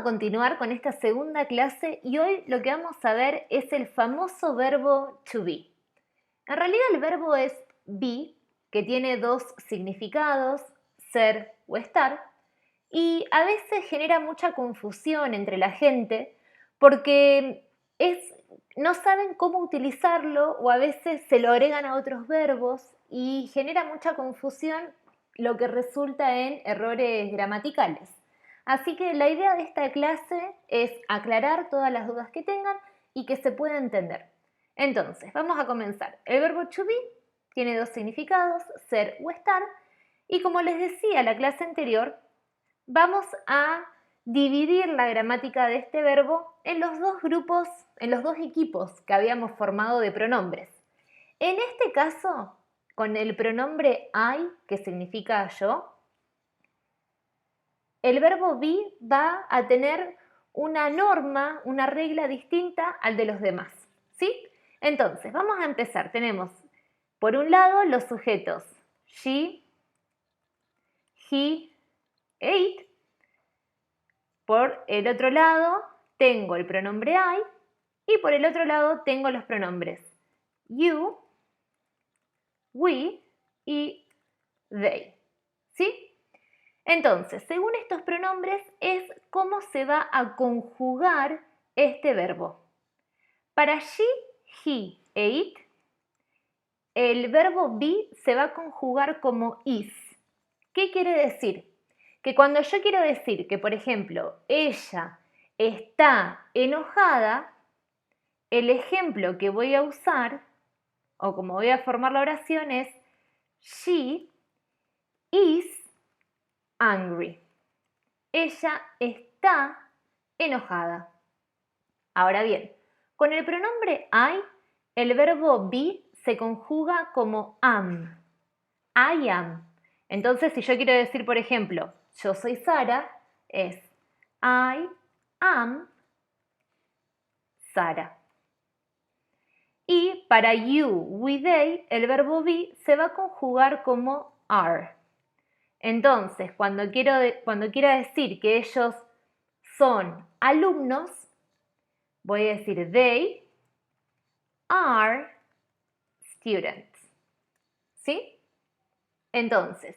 A continuar con esta segunda clase y hoy lo que vamos a ver es el famoso verbo to be. En realidad el verbo es be, que tiene dos significados, ser o estar, y a veces genera mucha confusión entre la gente porque no saben cómo utilizarlo o a veces se lo agregan a otros verbos y genera mucha confusión, lo que resulta en errores gramaticales. Así que la idea de esta clase es aclarar todas las dudas que tengan y que se pueda entender. Entonces, vamos a comenzar. El verbo to be tiene dos significados, ser o estar, y como les decía en la clase anterior, vamos a dividir la gramática de este verbo en los dos grupos, en los dos equipos que habíamos formado de pronombres. En este caso, con el pronombre I, que significa yo, el verbo be va a tener una norma, una regla distinta al de los demás, ¿sí? Entonces, vamos a empezar. Tenemos, por un lado, los sujetos she, he, it. Por el otro lado, tengo el pronombre I y por el otro lado tengo los pronombres you, we y they, ¿sí? Entonces, según estos pronombres es cómo se va a conjugar este verbo. Para she, he e it, el verbo be se va a conjugar como is. ¿Qué quiere decir? Que cuando yo quiero decir que, por ejemplo, ella está enojada, el ejemplo que voy a usar, o como voy a formar la oración, es she is angry. Ella está enojada. Ahora bien, con el pronombre I, el verbo be se conjuga como am. I am. Entonces, si yo quiero decir, por ejemplo, yo soy Sara, es I am Sara. Y para you, we, they, el verbo be se va a conjugar como are. Entonces, cuando quiera decir que ellos son alumnos, voy a decir they are students. ¿Sí? Entonces,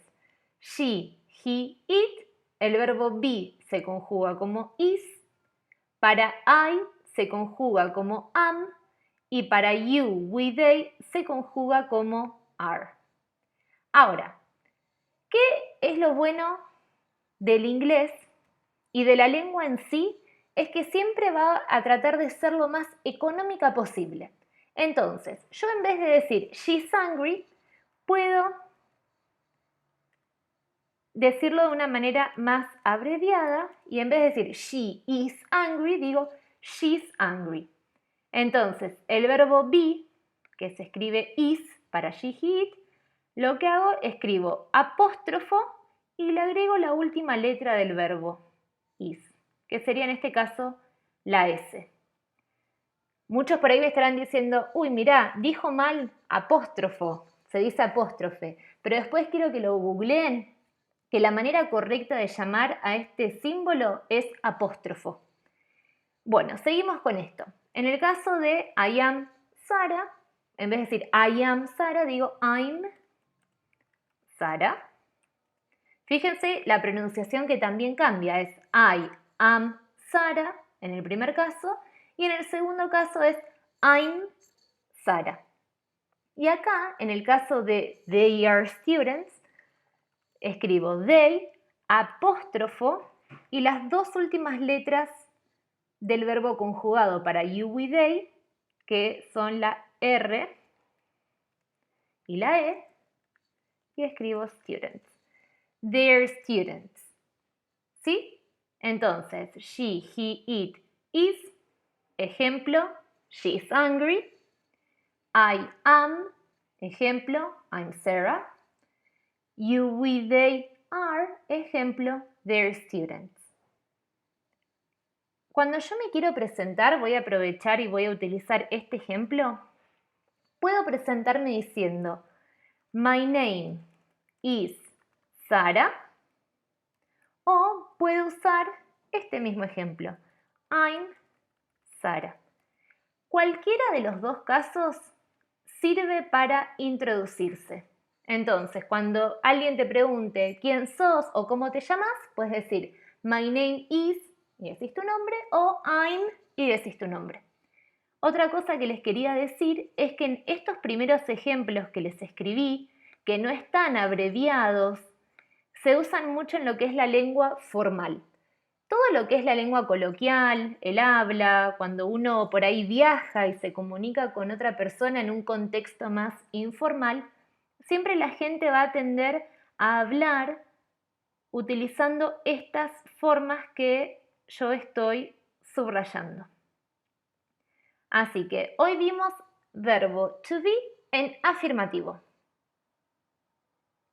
she, he, it, el verbo be se conjuga como is, para I se conjuga como am y para you, we, they se conjuga como are. Ahora, ¿qué es lo bueno del inglés y de la lengua en sí? Es que siempre va a tratar de ser lo más económica posible. Entonces, yo en vez de decir she's angry, puedo decirlo de una manera más abreviada y en vez de decir she is angry, digo she's angry. Entonces, el verbo be, que se escribe is para she, he, it, lo que hago, escribo apóstrofo y le agrego la última letra del verbo is, que sería en este caso la S. Muchos por ahí me estarán diciendo, uy, mirá, dijo mal apóstrofo, se dice apóstrofe, pero después quiero que lo googleen, que la manera correcta de llamar a este símbolo es apóstrofo. Bueno, seguimos con esto. En el caso de I am Sara, en vez de decir I am Sara, digo I'm Sara. Fíjense la pronunciación que también cambia, es I am Sara en el primer caso y en el segundo caso es I'm Sara. Y acá, en el caso de they are students, escribo they, apóstrofo y las dos últimas letras del verbo conjugado para you, we, they, que son la R y la E, y escribo students. They're students. ¿Sí? Entonces, she, he, it, is, ejemplo, she's angry. I am, ejemplo, I'm Sarah. You, we, they are, ejemplo, they're students. Cuando yo me quiero presentar, voy a aprovechar y voy a utilizar este ejemplo. Puedo presentarme diciendo, my name is Sara. O puedo usar este mismo ejemplo. I'm Sara. Cualquiera de los dos casos sirve para introducirse. Entonces, cuando alguien te pregunte quién sos o cómo te llamas, puedes decir my name is y decís tu nombre o I'm y decís tu nombre. Otra cosa que les quería decir es que en estos primeros ejemplos que les escribí, que no están abreviados, se usan mucho en lo que es la lengua formal. Todo lo que es la lengua coloquial, el habla, cuando uno por ahí viaja y se comunica con otra persona en un contexto más informal, siempre la gente va a tender a hablar utilizando estas formas que yo estoy subrayando. Así que hoy vimos verbo to be en afirmativo.